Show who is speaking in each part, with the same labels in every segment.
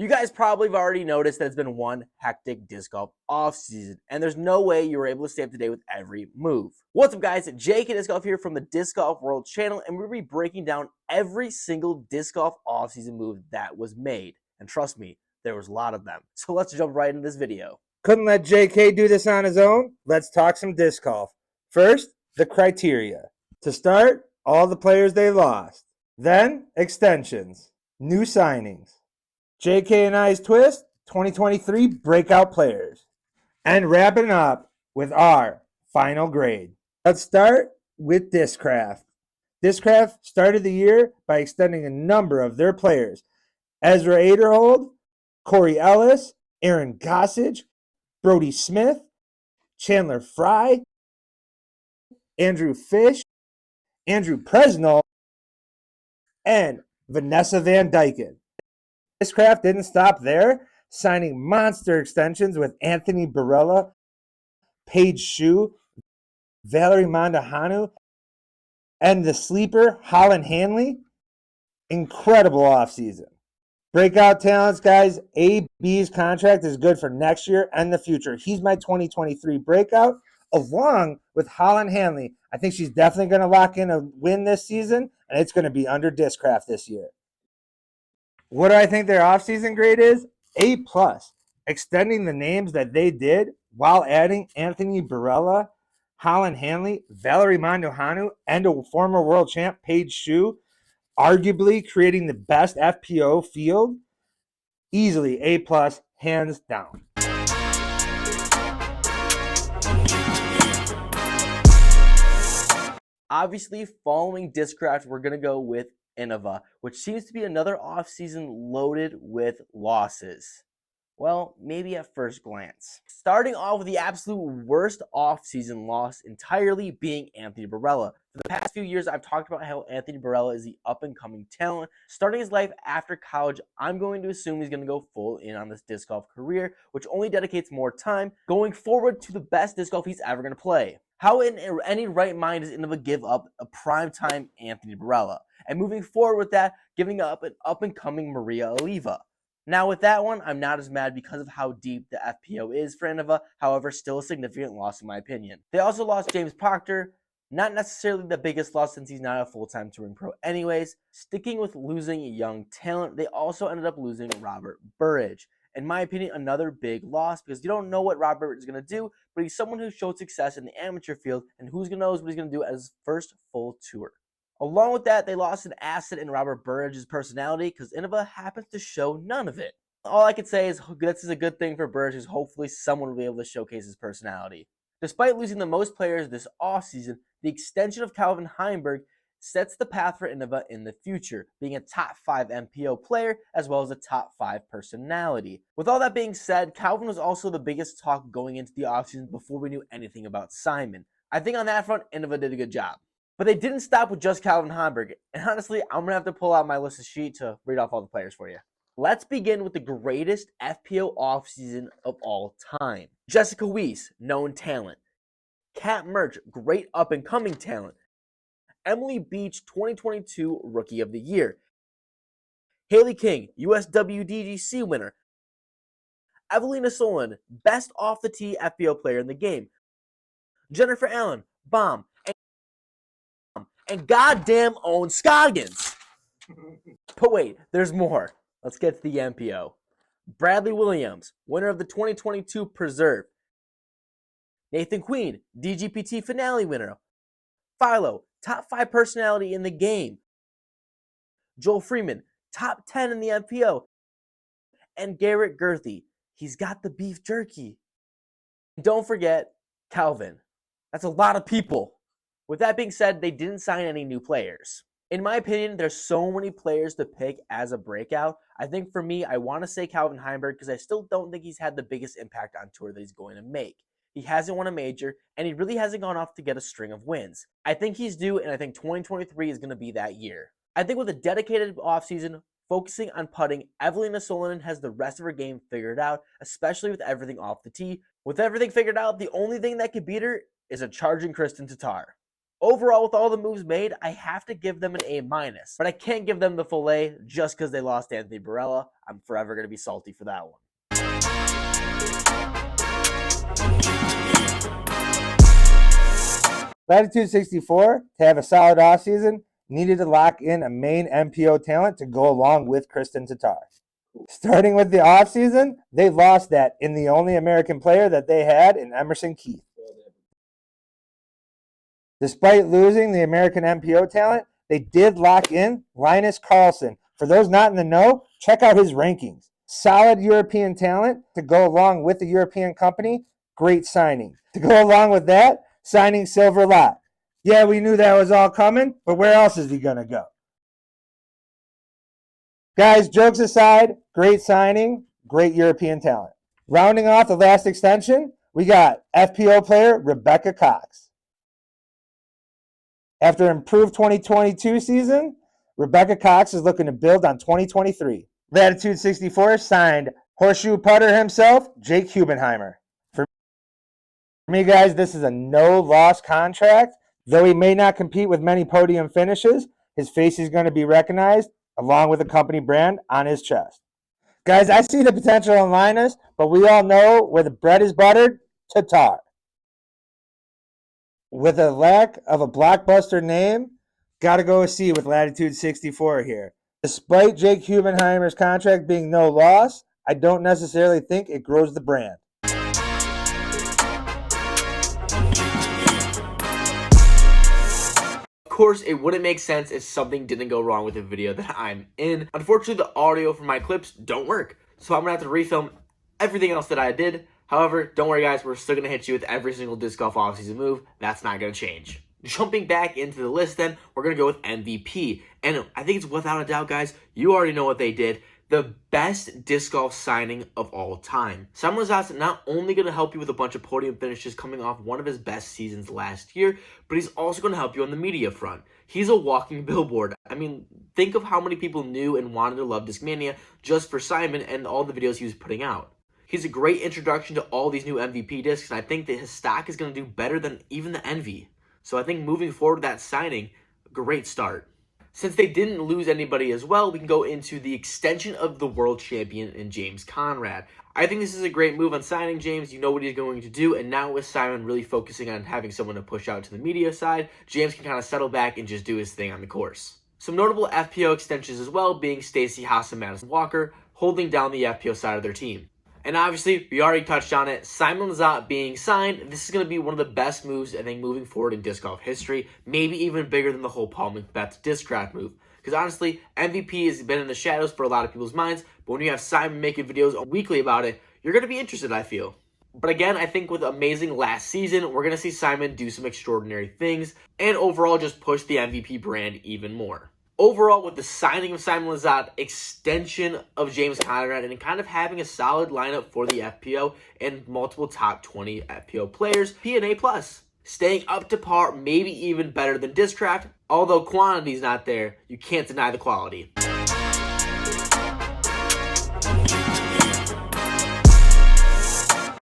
Speaker 1: You guys probably have already noticed that it's been one hectic disc golf offseason, and there's no way you were able to stay up to date with every move. What's up, guys? JK Disc Golf here from the Disc Golf World channel, and we're going to be breaking down every single disc golf offseason move that was made. And trust me, there was a lot of them. So let's jump right into this video.
Speaker 2: Couldn't let JK do this on his own. Let's talk some disc golf. First, the criteria. To start, all the players they lost. Then, extensions, new signings. JK and I's twist, 2023 breakout players. And wrapping up with our final grade. Let's start with Discraft. Discraft started the year by extending a number of their players. Ezra Aderhold, Corey Ellis, Aaron Gossage, Brody Smith, Chandler Fry, Andrew Fish, Andrew Presnell, and Vanessa Van Dyken. Discraft didn't stop there, signing monster extensions with Anthony Barella, Paige Shue, Valerie Mandahanu, and the sleeper Holland Hanley. Incredible offseason. Breakout talents, guys. AB's contract is good for next year and the future. He's my 2023 breakout, along with Holland Hanley. I think she's definitely going to lock in a win this season, and it's going to be under Discraft this year. What do I think their offseason grade is? A+. Extending the names that they did while adding Anthony Barella, Holland Hanley, Valerie Mandahanu, and a former world champ, Paige Shue, arguably creating the best FPO field. Easily A+, hands down.
Speaker 1: Obviously, following Discraft, we're going to go with Innova, which seems to be another offseason loaded with losses. Well, maybe at first glance. Starting off with the absolute worst offseason loss entirely being Anthony Barella. For the past few years, I've talked about how Anthony Barella is the up-and-coming talent. Starting his life after college, I'm going to assume he's going to go full in on this disc golf career, which only dedicates more time going forward to the best disc golf he's ever going to play. How in any right mind does Innova give up a primetime Anthony Barella? And moving forward with that, giving up an up-and-coming Maria Oliva. Now with that one, I'm not as mad because of how deep the FPO is for Innova, however, still a significant loss in my opinion. They also lost James Proctor, not necessarily the biggest loss since he's not a full-time touring pro anyways. Sticking with losing young talent, they also ended up losing Robert Burridge. In my opinion, another big loss because you don't know what Robert is going to do, but he's someone who showed success in the amateur field, and who's going to know what he's going to do as his first full tour. Along with that, they lost an asset in Robert Burridge's personality because Innova happens to show none of it. All I can say is this is a good thing for Burridge because hopefully someone will be able to showcase his personality. Despite losing the most players this offseason, the extension of Calvin Heimberg sets the path for Innova in the future, being a top 5 MPO player as well as a top 5 personality. With all that being said, Calvin was also the biggest talk going into the offseason before we knew anything about Simon. I think on that front, Innova did a good job. But they didn't stop with just Calvin Heimberg, and honestly, I'm going to have to pull out my list of sheet to read off all the players for you. Let's begin with the greatest FPO offseason of all time. Jessica Weiss, known talent. Kat Mertsch, great up-and-coming talent. Emily Beach, 2022 Rookie of the Year. Haley King, USWDGC winner. Evelina Solon, best off-the-tee FPO player in the game. Jennifer Allen, bomb. And goddamn Owen Scoggins. But wait, there's more. Let's get to the MPO. Bradley Williams, winner of the 2022 Preserve. Nathan Queen, DGPT finale winner. Philo, top 5 personality in the game. Joel Freeman, top 10 in the MPO. And Garrett Gerthy, he's got the beef jerky. Don't forget Calvin. That's a lot of people. With that being said, they didn't sign any new players. In my opinion, there's so many players to pick as a breakout. I think for me, I want to say Calvin Heimberg because I still don't think he's had the biggest impact on tour that he's going to make. He hasn't won a major, and he really hasn't gone off to get a string of wins. I think he's due, and I think 2023 is going to be that year. I think with a dedicated offseason, focusing on putting, Evelina Solonen has the rest of her game figured out, especially with everything off the tee. With everything figured out, the only thing that could beat her is a charging Kristen Tatar. Overall, with all the moves made, I have to give them an A-, but I can't give them the full A just because they lost Anthony Barella. I'm forever going to be salty for that one.
Speaker 2: Latitude 64, to have a solid offseason, needed to lock in a main MPO talent to go along with Kristen Tatar. Starting with the offseason, they lost that in the only American player that they had in Emerson Keith. Despite losing the American MPO talent, they did lock in Linus Carlson. For those not in the know, check out his rankings. Solid European talent to go along with the European company. Great signing. To go along with that, signing Silver Lot. Yeah, we knew that was all coming, but where else is he going to go? Guys, jokes aside, great signing, great European talent. Rounding off the last extension, we got FPO player Rebecca Cox. After an improved 2022 season, Rebecca Cox is looking to build on 2023. Latitude 64 signed horseshoe putter himself, Jake Hubenheimer. For me, guys, this is a no-loss contract. Though he may not compete with many podium finishes, his face is going to be recognized along with the company brand on his chest. Guys, I see the potential in Linus, but we all know where the bread is buttered, Tatar. With a lack of a blockbuster name, got to go with C with Latitude 64 here. Despite Jake Hubenheimer's contract being no loss, I don't necessarily think it grows the brand.
Speaker 1: Of course, it wouldn't make sense if something didn't go wrong with the video that I'm in. Unfortunately, the audio from my clips don't work, so I'm going to have to refilm everything else that I did. However, don't worry guys, we're still going to hit you with every single disc golf offseason move. That's not going to change. Jumping back into the list then, we're going to go with MVP. And I think it's without a doubt, guys, you already know what they did. The best disc golf signing of all time. Simon Lizat's not only going to help you with a bunch of podium finishes coming off one of his best seasons last year, but he's also going to help you on the media front. He's a walking billboard. I mean, think of how many people knew and wanted to love Discmania just for Simon and all the videos he was putting out. He's a great introduction to all these new MVP discs, and I think that his stock is going to do better than even the Envy. So I think moving forward with that signing, great start. Since they didn't lose anybody as well, we can go into the extension of the world champion in James Conrad. I think this is a great move on signing James. You know what he's going to do, and now with Simon really focusing on having someone to push out to the media side, James can kind of settle back and just do his thing on the course. Some notable FPO extensions as well being Stacey Haas and Madison Walker holding down the FPO side of their team. And obviously, we already touched on it, Simon Lizotte being signed. This is going to be one of the best moves, I think, moving forward in disc golf history. Maybe even bigger than the whole Paul McBeth Discraft move. Because honestly, MVP has been in the shadows for a lot of people's minds. But when you have Simon making videos weekly about it, you're going to be interested, I feel. But again, I think with amazing last season, we're going to see Simon do some extraordinary things. And overall, just push the MVP brand even more. Overall, with the signing of Simon Lizotte, extension of James Conrad, and kind of having a solid lineup for the FPO and multiple top 20 FPO players, P&A+. Staying up to par, maybe even better than Discraft. Although quantity's not there, you can't deny the quality.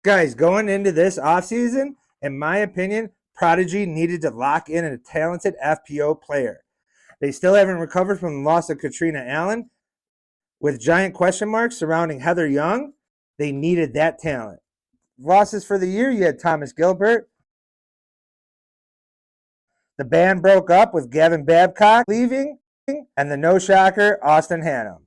Speaker 2: Guys, going into this offseason, in my opinion, Prodigy needed to lock in a talented FPO player. They still haven't recovered from the loss of Katrina Allen. With giant question marks surrounding Heather Young, they needed that talent. Losses for the year, you had Thomas Gilbert. The band broke up with Gavin Babcock leaving, and the no-shocker, Austin Hannum.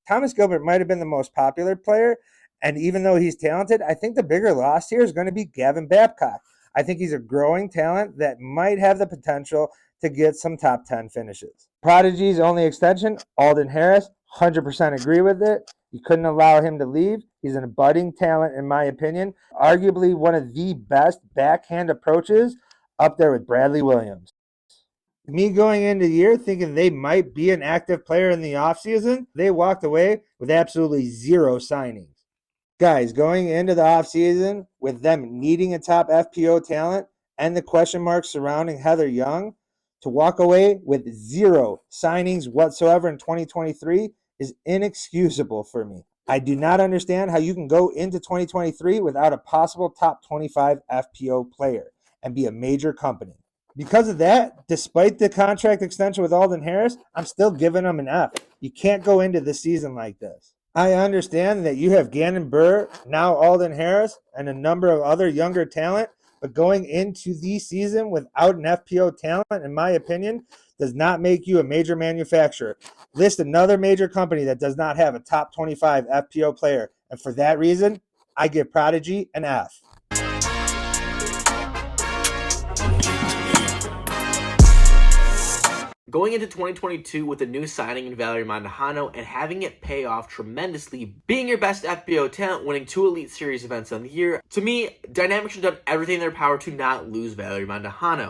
Speaker 2: Thomas Gilbert might have been the most popular player, and even though he's talented, I think the bigger loss here is going to be Gavin Babcock. I think he's a growing talent that might have the potential to get some top 10 finishes. Prodigy's only extension, Alden Harris, 100% agree with it. You couldn't allow him to leave. He's an budding talent, in my opinion. Arguably one of the best backhand approaches, up there with Bradley Williams. Me going into the year thinking they might be an active player in the offseason, they walked away with absolutely zero signings. Guys, going into the offseason with them needing a top FPO talent and the question marks surrounding Heather Young, to walk away with zero signings whatsoever in 2023 is inexcusable for me. I do not understand how you can go into 2023 without a possible top 25 FPO player and be a major company. Because of that, despite the contract extension with Alden Harris, I'm still giving him an F. You can't go into the season like this. I understand that you have Gannon Burr, now Alden Harris, and a number of other younger talent, but going into the season without an FPO talent, in my opinion, does not make you a major manufacturer. List another major company that does not have a top 25 FPO player, and for that reason, I give Prodigy an F.
Speaker 1: Going into 2022 with a new signing in Valerie Mandujano and having it pay off tremendously, being your best FBO talent, winning 2 Elite Series events on the year, to me, Dynamic should have done everything in their power to not lose Valerie Mandujano.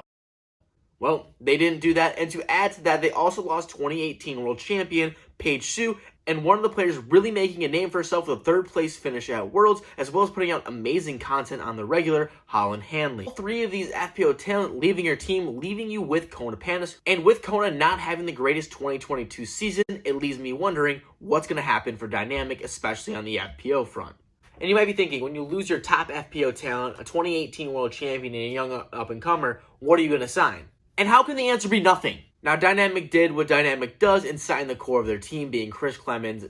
Speaker 1: Well, they didn't do that, and to add to that, they also lost 2018 World Champion Paige Sue, and one of the players really making a name for herself with a 3rd place finish at Worlds, as well as putting out amazing content on the regular, Holland Hanley. All 3 of these FPO talent leaving your team, leaving you with Kona Panis, and with Kona not having the greatest 2022 season, it leaves me wondering what's going to happen for Dynamic, especially on the FPO front. And you might be thinking, when you lose your top FPO talent, a 2018 World Champion, and a young up-and-comer, what are you going to sign? And how can the answer be nothing? Now, Dynamic did what Dynamic does and signed the core of their team, being Chris Clemens,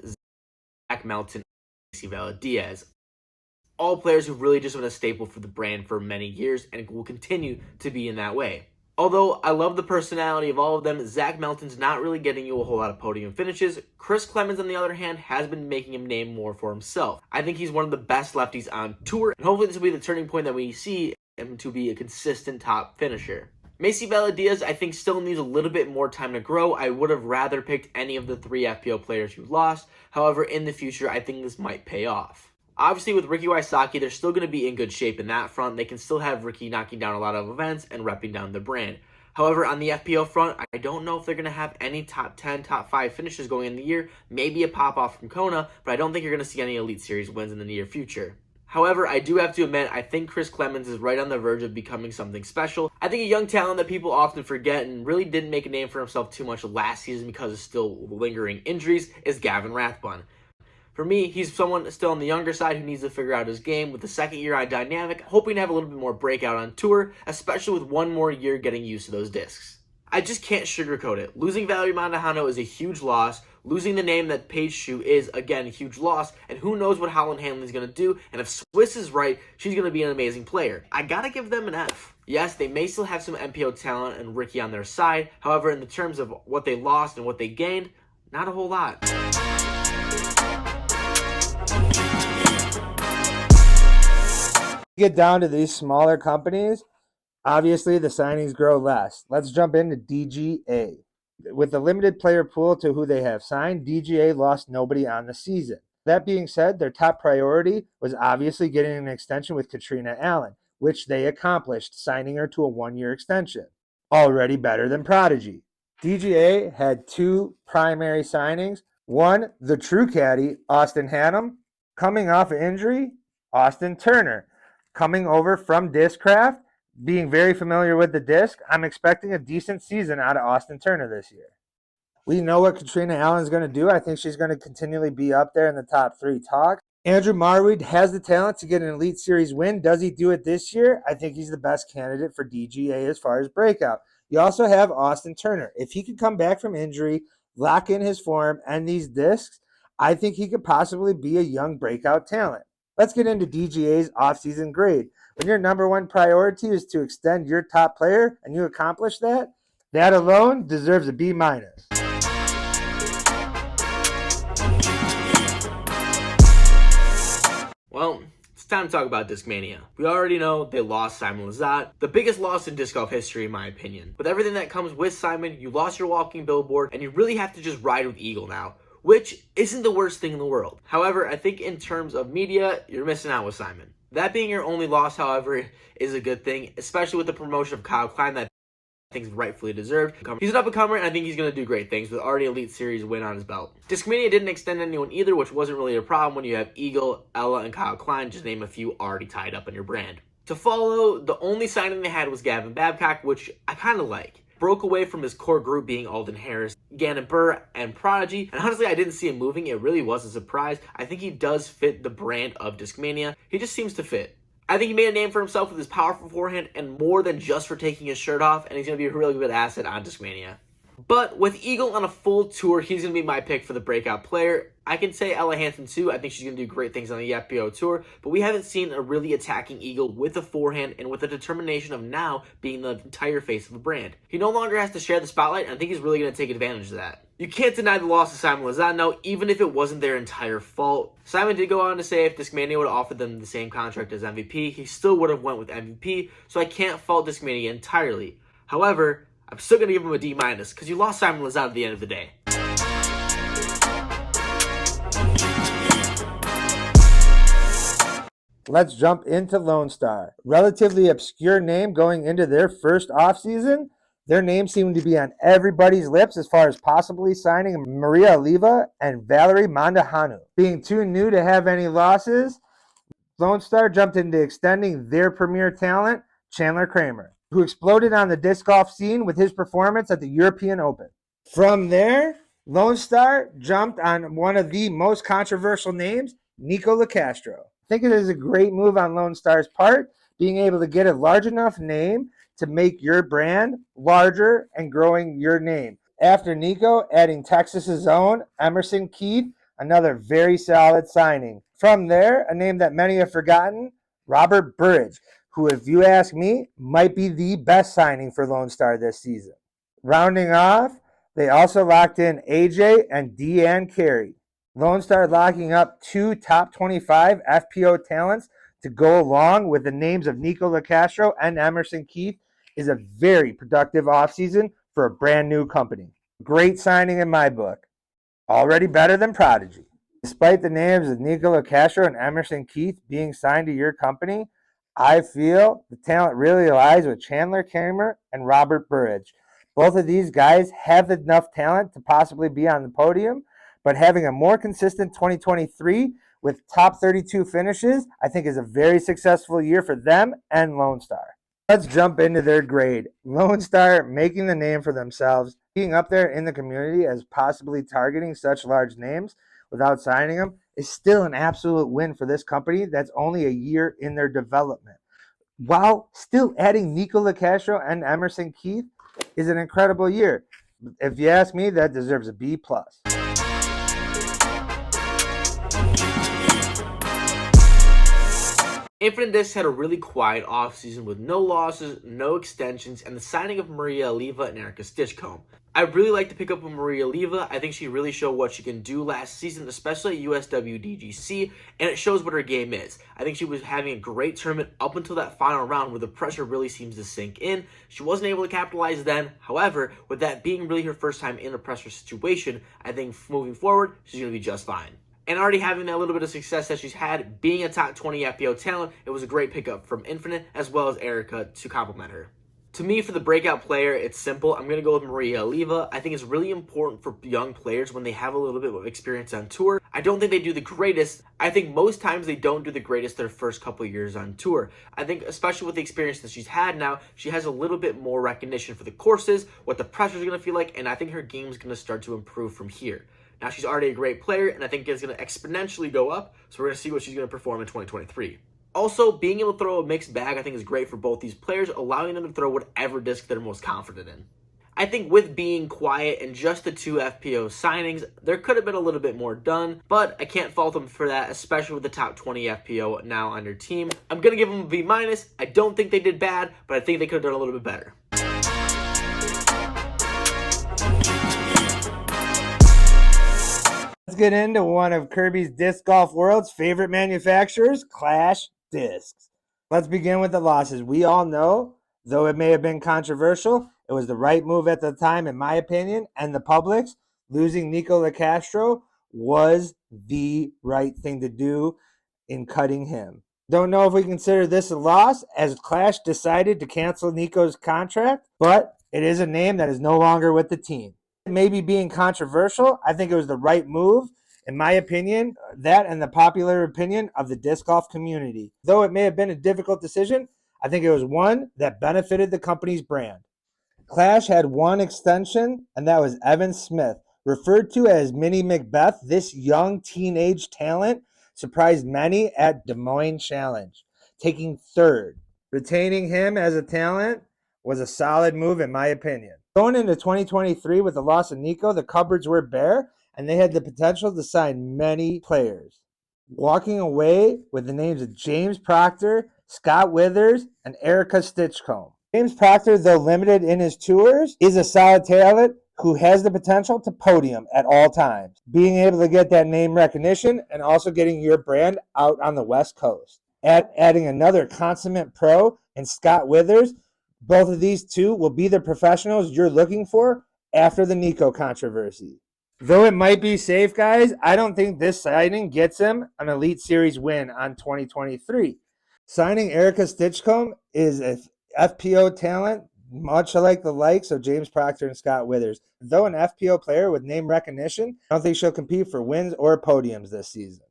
Speaker 1: Zach Melton, and Macy Diaz. All players who really just been a staple for the brand for many years and will continue to be in that way. Although I love the personality of all of them, Zach Melton's not really getting you a whole lot of podium finishes. Chris Clemens, on the other hand, has been making him name more for himself. I think he's one of the best lefties on tour, and hopefully this will be the turning point that we see him to be a consistent top finisher. Macy Diaz, I think, still needs a little bit more time to grow. I would have rather picked any of the 3 FPO players who lost. However, in the future, I think this might pay off. Obviously, with Ricky Wysocki, they're still going to be in good shape in that front. They can still have Ricky knocking down a lot of events and repping down the brand. However, on the FPO front, I don't know if they're going to have any top 10, top 5 finishes going in the year. Maybe a pop-off from Kona, but I don't think you're going to see any Elite Series wins in the near future. However, I do have to admit, I think Chris Clemens is right on the verge of becoming something special. I think a young talent that people often forget and really didn't make a name for himself too much last season because of still lingering injuries is Gavin Rathbun. For me, he's someone still on the younger side who needs to figure out his game with the 2nd year on Dynamic, hoping to have a little bit more breakout on tour, especially with 1 more year getting used to those discs. I just can't sugarcoat it. Losing Valerie Mandujano is a huge loss. Losing the name that Paige Sue is, again, a huge loss. And who knows what Holland Hanley's going to do. And if Swiss is right, she's going to be an amazing player. I got to give them an F. Yes, they may still have some MPO talent and Ricky on their side. However, in the terms of what they lost and what they gained, not a whole lot.
Speaker 2: Get down to these smaller companies, obviously the signings grow less. Let's jump into DGA. With the limited player pool to who they have signed, DGA lost nobody on the season. That being said, their top priority was obviously getting an extension with Katrina Allen, which they accomplished, signing her to a 1-year extension. Already better than Prodigy. DGA had 2 primary signings. One, the true caddy, Austin Hannum. Coming off an injury, Austin Turner. Coming over from Discraft, being very familiar with the disc, I'm expecting a decent season out of Austin Turner this year. We know what Katrina Allen's going to do. I think she's going to continually be up there in the top 3 talks. Andrew Marwood has the talent to get an Elite Series win. Does he do it this year? I think he's the best candidate for DGA as far as breakout. You also have Austin Turner. If he could come back from injury, lock in his form, and these discs, I think he could possibly be a young breakout talent. Let's get into DGA's offseason grade. When your number 1 priority is to extend your top player and you accomplish that, that alone deserves a B-.
Speaker 1: Well, it's time to talk about Discmania. We already know they lost Simon Lizotte, the biggest loss in disc golf history in my opinion. With everything that comes with Simon, you lost your walking billboard and you really have to just ride with Eagle now, which isn't the worst thing in the world. However, I think in terms of media, you're missing out with Simon. That being your only loss, however, is a good thing, especially with the promotion of Kyle Klein that I think is rightfully deserved. He's an up-and-comer, and I think he's going to do great things with already Elite Series win on his belt. Discmania didn't extend anyone either, which wasn't really a problem when you have Eagle, Ella, and Kyle Klein, just name a few already tied up in your brand. To follow, the only signing they had was Gavin Babcock, which I kind of like. Broke away from his core group being Alden Harris, Gannon Burr, and Prodigy, and honestly I didn't see him moving. It really was a surprise. I think he does fit the brand of Discmania. He just seems to fit.
Speaker 3: I think he made a name for himself with his powerful forehand and more than just for taking his shirt off, and he's going to be a really good asset on Discmania. But with Eagle on a full tour, he's going to be my pick for the breakout player. I can say Ella Hansen too. I think she's going to do great things on the FPO tour, but we haven't seen a really attacking Eagle with a forehand and with the determination of now being the entire face of the brand. He no longer has to share the spotlight, and I think he's really going to take advantage of that. You can't deny the loss of Simon Lozano, even if it wasn't their entire fault. Simon did go on to say if Discmania would have offered them the same contract as MVP, he still would have went with MVP, so I can't fault Discmania entirely. However, I'm still going to give him a D- because you lost Simon Lozano at the end of the day.
Speaker 2: Let's jump into Lone Star. Relatively obscure name going into their first offseason. Their names seem to be on everybody's lips as far as possibly signing Maria Oliva and Valerie Mandahanu. Being too new to have any losses, Lone Star jumped into extending their premier talent, Chandler KRAMER, who exploded on the disc golf scene with his performance at the European Open. From there, Lone Star jumped on one of the most controversial names, Nico LaCastro. I think it is a great move on Lone Star's part, being able to get a large enough name to make your brand larger and growing your name. After Nico, adding Texas's own Emerson Keith, another very solid signing. From there, a name that many have forgotten, Robert Burridge, who, if you ask me, might be the best signing for Lone Star this season. Rounding off, they also locked in AJ and Deanne Carey. Lone Star locking up 2 top 25 FPO talents to go along with the names of Nico LaCastro and Emerson Keith is a very productive offseason for a brand new company. Great signing in my book. Already better than Prodigy. Despite the names of Nico LaCastro and Emerson Keith being signed to your company, I feel the talent really lies with Chandler KRAMER and Robert Burridge. Both of these guys have enough talent to possibly be on the podium, but having a more consistent 2023 with top 32 finishes, I think is a very successful year for them and Lone Star. Let's jump into their grade. Lone Star making the name for themselves, being up there in the community as possibly targeting such large names without signing them is still an absolute win for this company that's only a year in their development. While still adding Nico LaCastro and Emerson Keith is an incredible year. If you ask me, that deserves a B+.
Speaker 3: Infinite Discs had a really quiet offseason with no losses, no extensions, and the signing of Maria Oliva and Erica Stitchcomb. I really like to pick up with Maria Oliva. I think she really showed what she can do last season, especially at USWDGC, and it shows what her game is. I think she was having a great tournament up until that final round where the pressure really seems to sink in. She wasn't able to capitalize then. However, with that being really her first time in a pressure situation, I think moving forward, she's going to be just fine. And already having that little bit of success that she's had, being a top 20 FPO talent, it was a great pickup from Infinite as well as Erica to complement her. To me, for the breakout player, it's simple. I'm going to go with Maria Oliva. I think it's really important for young players when they have a little bit of experience on tour. I don't think they do the greatest. I think most times they don't do the greatest their first couple years on tour. I think especially with the experience that she's had now, she has a little bit more recognition for the courses, what the pressure is going to feel like, and I think her game is going to start to improve from here. Now, she's already a great player, and I think it's going to exponentially go up, so we're going to see what she's going to perform in 2023. Also, being able to throw a mixed bag, I think, is great for both these players, allowing them to throw whatever disc they're most confident in. I think with being quiet and just the 2 FPO signings, there could have been a little bit more done, but I can't fault them for that, especially with the top 20 FPO now on their team. I'm going to give them a B-. I don't think they did bad, but I think they could have done a little bit better.
Speaker 2: Let's get into one of Kirby's Disc Golf World's favorite manufacturers, Clash Discs. Let's begin with the losses. We all know, though it may have been controversial, it was the right move at the time, in my opinion, and the public's. Losing Nico LaCastro was the right thing to do in cutting him. Don't know if we consider this a loss, as Clash decided to cancel Nico's contract, but it is a name that is no longer with the team. Maybe being controversial, I think it was the right move, in my opinion, that and the popular opinion of the disc golf community. Though it may have been a difficult decision, I think it was one that benefited the company's brand. Clash had one extension, and that was Evan Smith. Referred to as Mini Macbeth, this young teenage talent surprised many at Des Moines Challenge. taking third. Retaining him as a talent was a solid move in my opinion. Going into 2023 with the loss of Nico, the cupboards were bare and they had the potential to sign many players. Walking away with the names of James Proctor, Scott Withers, and Erica Stitchcomb. James Proctor, though limited in his tours, is a solid talent who has the potential to podium at all times. Being able to get that name recognition and also getting your brand out on the West Coast. Adding another consummate pro in Scott Withers, both of these two will be the professionals you're looking for after the Nico controversy. Though it might be safe, guys, I don't think this signing gets him an Elite Series win on 2023. Signing Erica Stitchcomb is an FPO talent, much like the likes of James Proctor and Scott Withers. Though an FPO player with name recognition, I don't think she'll compete for wins or podiums this season.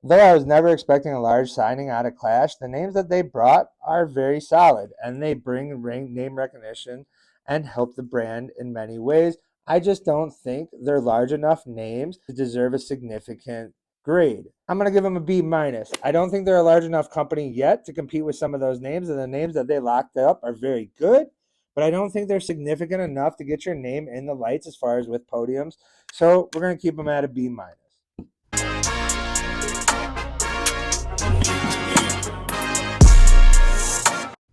Speaker 2: Though I was never expecting a large signing out of Clash, the names that they brought are very solid, and they bring name recognition and help the brand in many ways. I just don't think they're large enough names to deserve a significant grade. I'm going to give them a B-. I don't think they're a large enough company yet to compete with some of those names, and the names that they locked up are very good, but I don't think they're significant enough to get your name in the lights as far as with podiums. So we're going to keep them at a B-.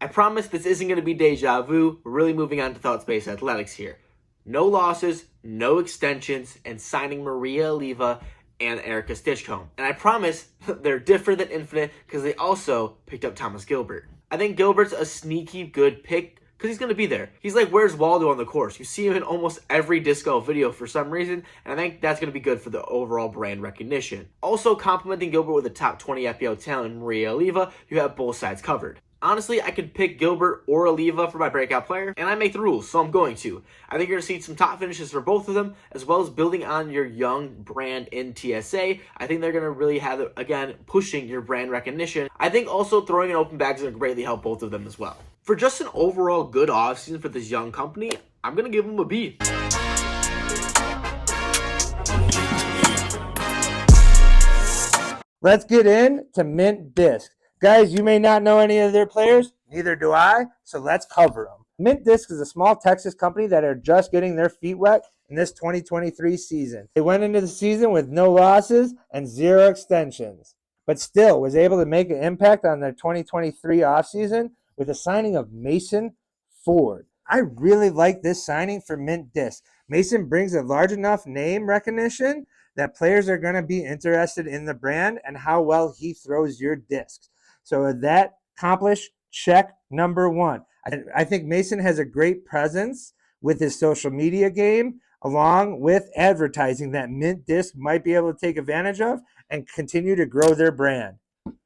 Speaker 3: I promise this isn't going to be deja vu. We're really moving on to Thought-Based Athletics here. No losses, no extensions, and signing Maria Oliva and Erica Stitchcomb. And I promise they're different than Infinite because they also picked up Thomas Gilbert. I think Gilbert's a sneaky good pick because he's going to be there. He's like, where's Waldo on the course? You see him in almost every disc golf video for some reason, and I think that's going to be good for the overall brand recognition. Also, complementing Gilbert with a top 20 FPO talent in Maria Oliva, you have both sides covered. Honestly, I could pick Gilbert or Oliva for my breakout player, and I make the rules, so I'm going to. I think you're going to see some top finishes for both of them, as well as building on your young brand in TSA. I think they're going to really have, again, pushing your brand recognition. I think also throwing an open bag is going to greatly help both of them as well. For just an overall good offseason for this young company, I'm going to give them a B.
Speaker 2: Let's get into Mint Disc. Guys, you may not know any of their players, neither do I, so let's cover them. Mint Disc is a small Texas company that are just getting their feet wet in this 2023 season. They went into the season with no losses and 0 extensions, but still was able to make an impact on their 2023 offseason with the signing of Mason Ford. I really like this signing for Mint Disc. Mason brings a large enough name recognition that players are going to be interested in the brand and how well he throws your discs. So that accomplished check number 1. I think Mason has a great presence with his social media game, along with advertising that Mint Disc might be able to take advantage of and continue to grow their brand.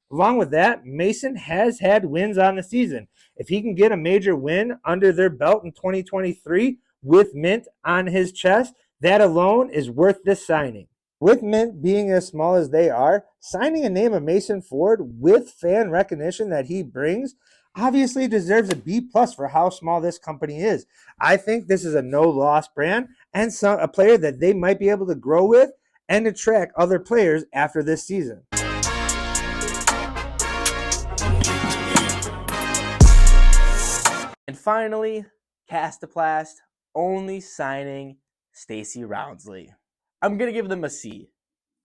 Speaker 2: Along with that, Mason has had wins on the season. If he can get a major win under their belt in 2023 with Mint on his chest, that alone is worth this signing. With Mint being as small as they are, signing a name of Mason Ford with fan recognition that he brings obviously deserves a B+ for how small this company is. I think this is a no-loss brand and a player that they might be able to grow with and attract other players after this season.
Speaker 1: And finally, Castoplast only signing Stacey Roundsley. I'm going to give them a C.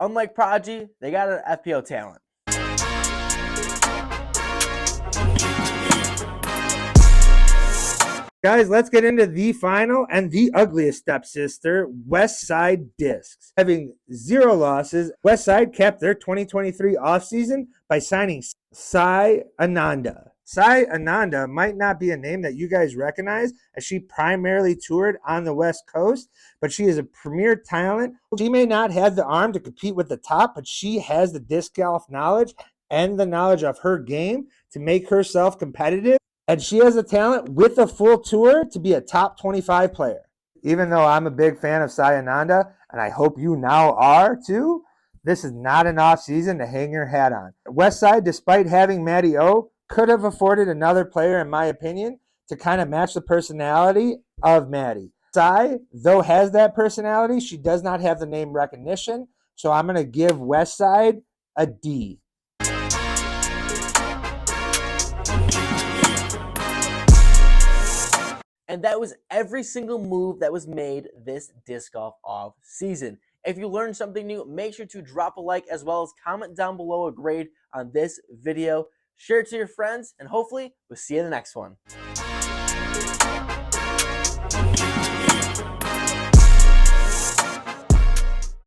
Speaker 1: Unlike Prodigy, they got an FPO talent.
Speaker 2: Guys, let's get into the final and the ugliest stepsister, Westside Discs. Having 0 losses, Westside capped their 2023 offseason by signing Sai Ananda. Sai Ananda might not be a name that you guys recognize, as she primarily toured on the West Coast, but she is a premier talent. She may not have the arm to compete with the top, but she has the disc golf knowledge and the knowledge of her game to make herself competitive. And she has a talent with a full tour to be a top 25 player. Even though I'm a big fan of Sai Ananda, and I hope you now are too, this is not an off season to hang your hat on. Westside, despite having Maddie O, could have afforded another player, in my opinion, to kind of match the personality of Maddie. Sai, though, has that personality. She does not have the name recognition, so I'm going to give Westside a D.
Speaker 1: And that was every single move that was made this disc golf off season. If you learned something new, make sure to drop a like as well as comment down below a grade on this video. Share it to your friends, and hopefully we'll see you in the next one.